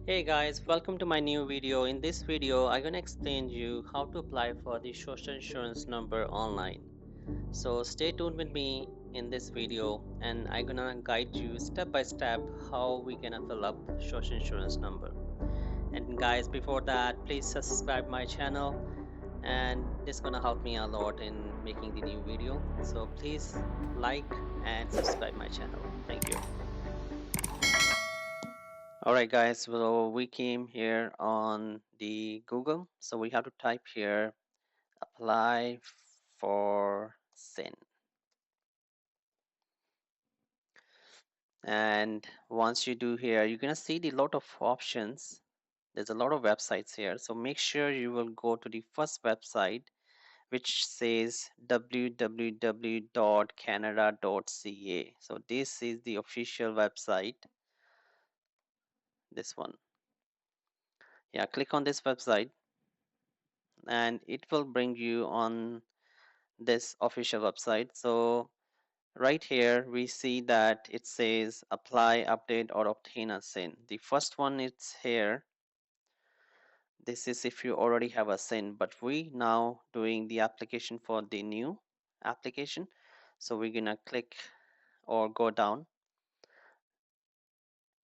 Hey guys, welcome to my new video. In this video, I'm gonna explain you how to apply for the social insurance number online. So stay tuned with me in this video and I'm gonna guide you step by step how we gonna fill up social insurance number. And guys, before that, please subscribe my channel and this gonna help me a lot in making the new video. So please like and subscribe my channel. Thank you. All right, guys, so we came here on the Google. So we have to type here apply for SIN. And once you do here, you're going to see the lot of options. There's a lot of websites here. So make sure you will go to the first website, which says www.canada.ca. So this is the official website, this one. Yeah, click on this website and it will bring you on this official website. So right here we see that it says apply, update or obtain a SIN. The first one is here. This is if you already have a SIN, but we now doing the application for the new application. So we're gonna click or go down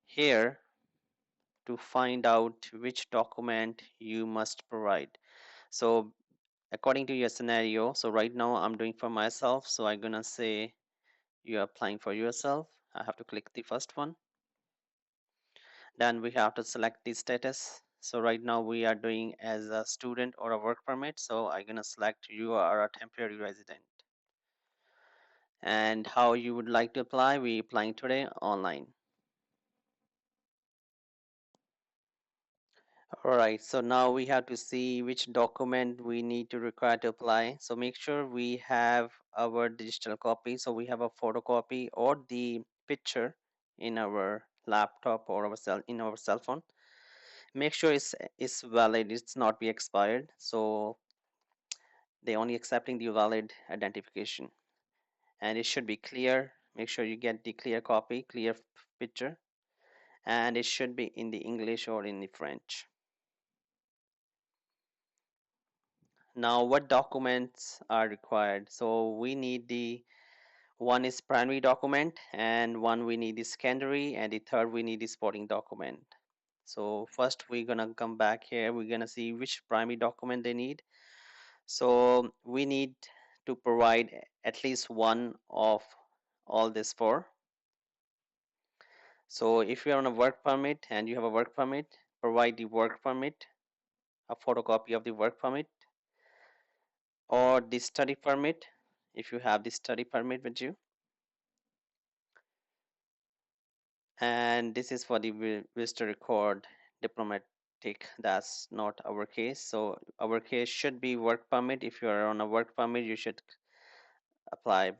here to find out which document you must provide. So according to your scenario, so right now I'm doing for myself, so I'm gonna say you're applying for yourself. I have to click the first one. Then we have to select the status. So right now we are doing as a student or a work permit. So I'm gonna select you are a temporary resident. And how you would like to apply, we applying today online. All right, so now we have to see which document we need to require to apply. So make sure we have our digital copy. So we have a photocopy or the picture in our laptop or our cell phone. Make sure it's valid, it's not be expired. So they only accepting the valid identification, and it should be clear. Make sure you get the clear copy, clear picture, and it should be in the English or in the French. Now what documents are required? So we need the one is primary document, and one we need is secondary, and the third we need is supporting document. So first we're gonna come back here, we're gonna see which primary document they need. So we need to provide at least one of all this four. So if you're on a work permit and you have a work permit, provide the work permit, a photocopy of the work permit, or the study permit if you have the study permit with you. And this is for the visitor record diplomatic. That's not our case. So our case should be work permit. If you are on a work permit, you should apply,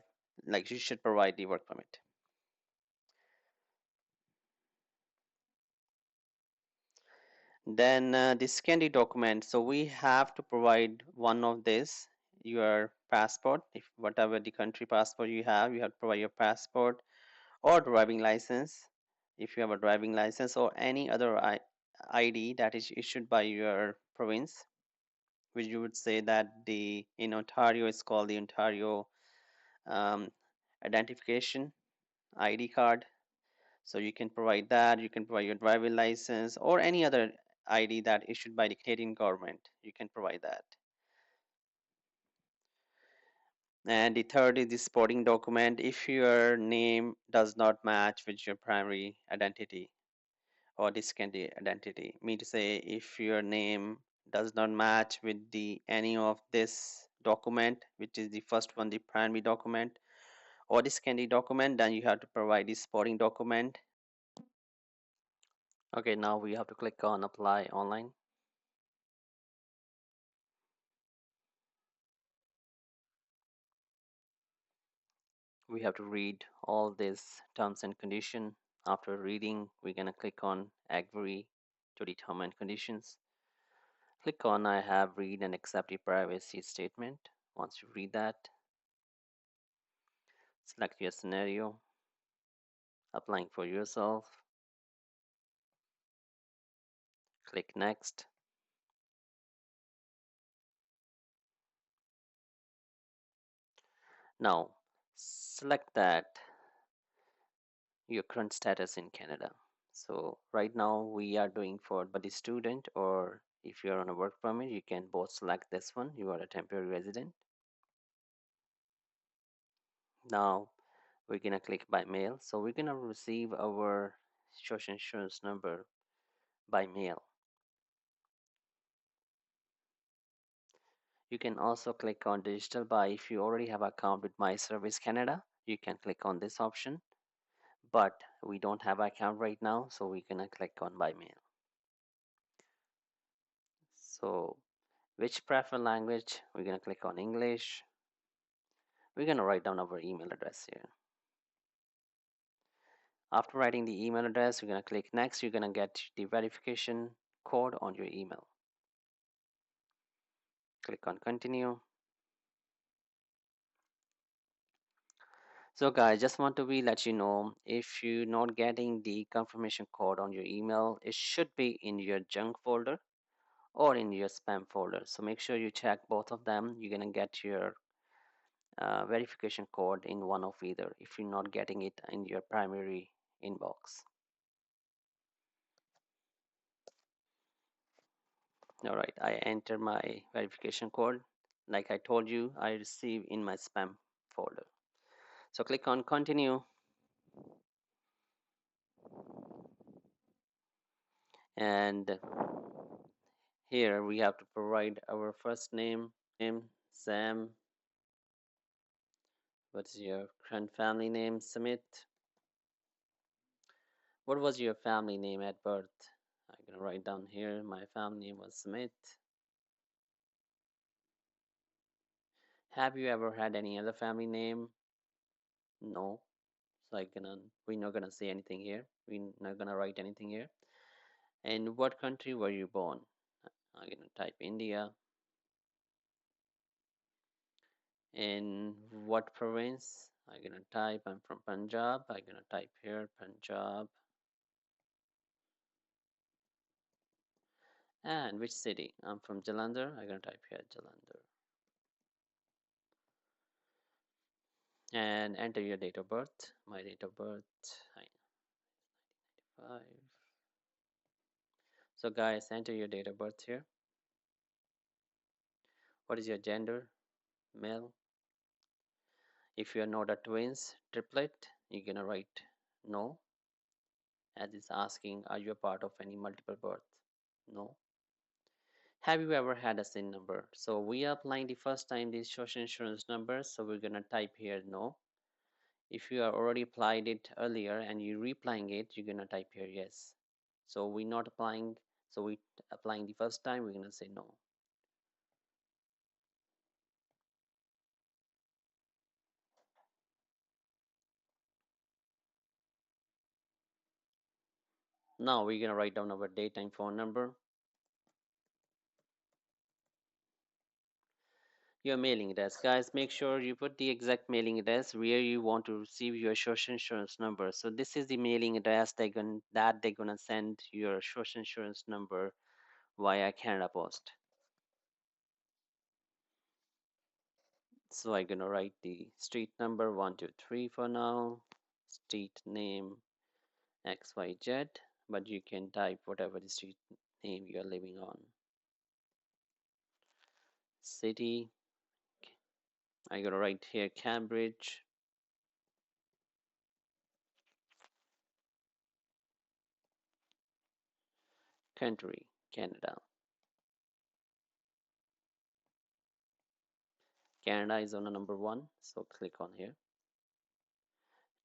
like you should provide the work permit. Then the secondary document. So we have to provide one of this, your passport. If whatever the country passport you have to provide your passport or driving license. If you have a driving license or any other ID that is issued by your province, which you would say that the in Ontario is called the Ontario um, identification ID card. So you can provide that. You can provide your driving license or any other ID that issued by the Canadian government. You can provide that. And the third is the supporting document. If your name does not match with your primary identity or the secondary identity, mean to say if your name does not match with the any of this document, which is the first one, the primary document or the secondary document, then you have to provide the supporting document. Okay, now we have to click on apply online. We have to read all these terms and condition. After reading, we're gonna click on agree to the term and conditions. Click on I have read and accept the privacy statement. Once you read that, select your scenario, applying for yourself. Click next. Now select that your current status in Canada. So right now we are doing for buddy student, or if you're on a work permit, you can both select this one. You are a temporary resident. Now we're gonna click by mail. So we're gonna receive our social insurance number by mail. You can also click on digital buy. If you already have an account with My Service Canada, you can click on this option. But we don't have an account right now, so we're gonna click on by mail. So which preferred language? We're gonna click on English. We're gonna write down our email address here. After writing the email address, you're gonna click next. You're gonna get the verification code on your email. Click on continue. So guys, just want to be let you know, if you're not getting the confirmation code on your email, it should be in your junk folder or in your spam folder. So make sure you check both of them. You're gonna get your verification code in one of either if you're not getting it in your primary inbox. All right, I enter my verification code. Like I told you, I receive in my spam folder. So click on continue. And here we have to provide our first name, Sam. What's your current family name? Smith. What was your family name at birth? I'm gonna write down here. My family name was Smith. Have you ever had any other family name? No. So we're not gonna say anything here. We're not gonna write anything here. In what country were you born? I'm gonna type India. In what province? I'm gonna type I'm from Punjab. I'm gonna type here Punjab. And which city? I'm from Jalandhar. I'm gonna type here Jalandhar. And enter your date of birth. My date of birth, 1995. So guys, enter your date of birth here. What is your gender? Male. If you are not a twins, triplet, you're gonna write no, as it's asking, are you a part of any multiple birth? No. Have you ever had a SIN number? So we are applying the first time this social insurance number, so we're gonna type here no. If you are already applied it earlier and you replying it, you're gonna type here yes. So we're not applying, so we applying the first time, we're gonna say no. Now we're gonna write down our date and phone number. Your mailing address, guys, make sure you put the exact mailing address where you want to receive your social insurance number. So this is the mailing address they're gonna send your social insurance number via Canada Post. So I'm gonna write the street number 123 for now, street name XYZ, but you can type whatever the street name you're living on. City, I'm gonna write here Cambridge. Country, Canada. Canada is on a number one, so click on here.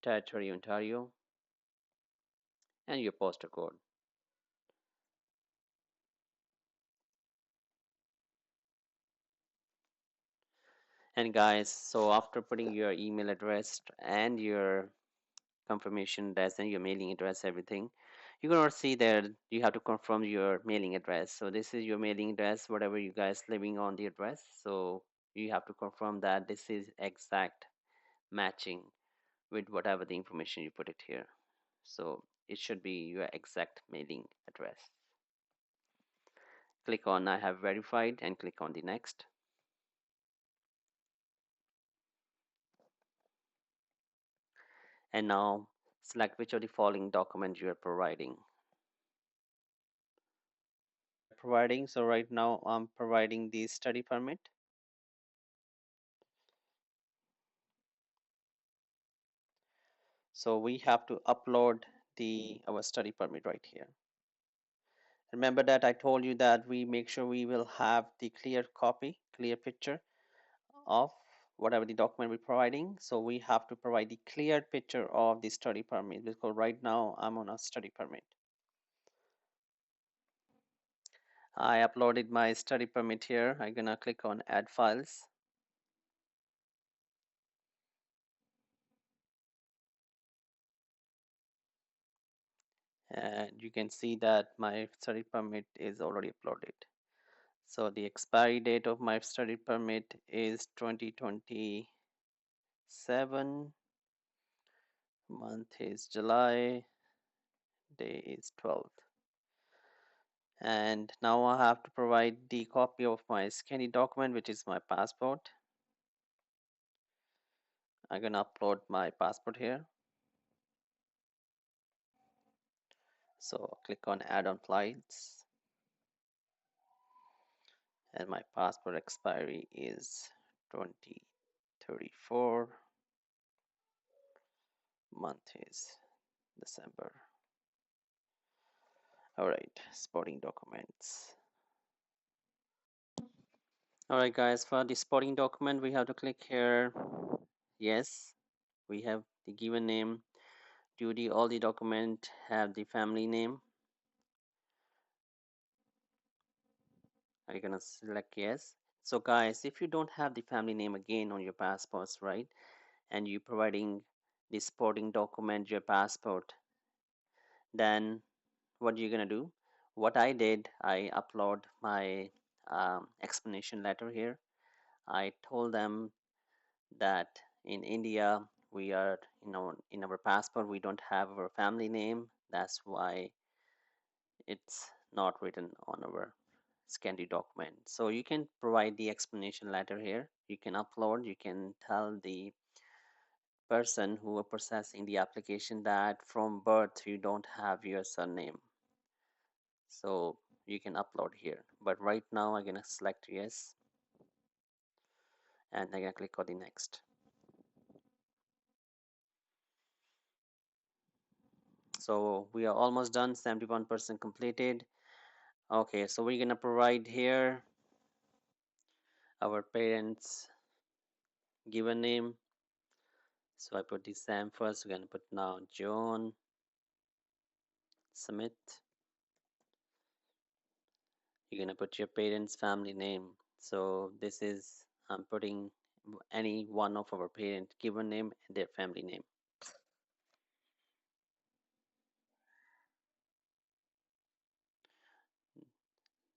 Territory, Ontario, and your postal code. And guys, so after putting your email address and your confirmation address and your mailing address, everything, you're gonna see that you have to confirm your mailing address. So this is your mailing address, whatever you guys living on the address. So you have to confirm that this is exact matching with whatever the information you put it here. So it should be your exact mailing address. Click on I have verified and click on the next. And now select which of the following document you are providing. So right now I'm providing the study permit. So we have to upload our study permit right here. Remember that I told you that we make sure we will have the clear picture of whatever the document we're providing. So we have to provide the clear picture of the study permit, because right now I'm on a study permit. I uploaded my study permit here. I'm gonna click on add files. And you can see that my study permit is already uploaded. So the expiry date of my study permit is 2027. Month is July. Day is 12th. And now I have to provide the copy of my scanned document, which is my passport. I'm gonna upload my passport here. So click on add on flights, and my passport expiry is 2034. Month is December. All right, sporting documents. All right, guys, for the sporting document, we have to click here. Yes, we have the given name. Do all the document have the family name? Are you gonna select yes? So guys, if you don't have the family name again on your passports, right, and you providing the sporting document, your passport, then what you're gonna do? What I did, I upload my explanation letter here. I told them that in India we are, in our passport we don't have our family name. That's why it's not written on our scanned document. So you can provide the explanation letter here. You can upload, you can tell the person who are processing the application that from birth you don't have your surname. So you can upload here. But right now I'm gonna select yes, and I'm gonna click on the next. So we are almost done, 71% completed. Okay, so we're gonna provide here our parents given name. So I put the Sam first. We're gonna put now John Smith. You're gonna put your parents' family name. So this is I'm putting any one of our parent given name and their family name.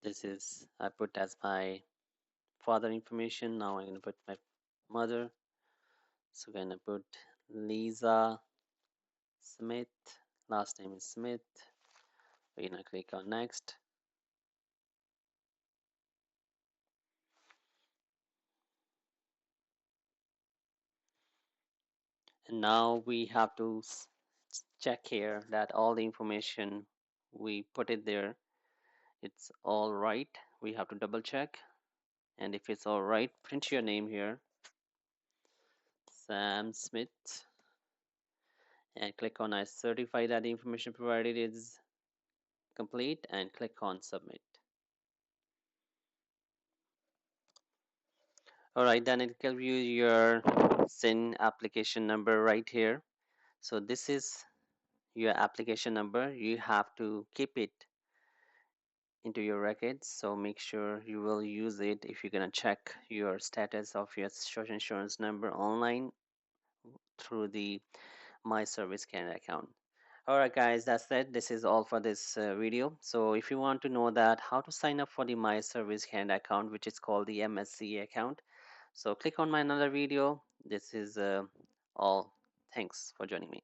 This is I put as my father information. Now I'm gonna put my mother. So we're gonna put Lisa Smith. Last name is Smith. We're gonna click on next. And now we have to check here that all the information we put it there, it's all right. We have to double check, and if it's all right, print your name here, Sam Smith, and click on I certify that the information provided is complete, and click on submit. All right, then it gives you your SIN application number right here. So this is your application number. You have to keep it into your records, so make sure you will use it if you're going to check your status of your social insurance number online through the My Service Canada account. All right, guys, that's it. This is all for this video. So if you want to know that how to sign up for the My Service Canada account, which is called the MSCA account, so click on my another video. This is all. Thanks for joining me.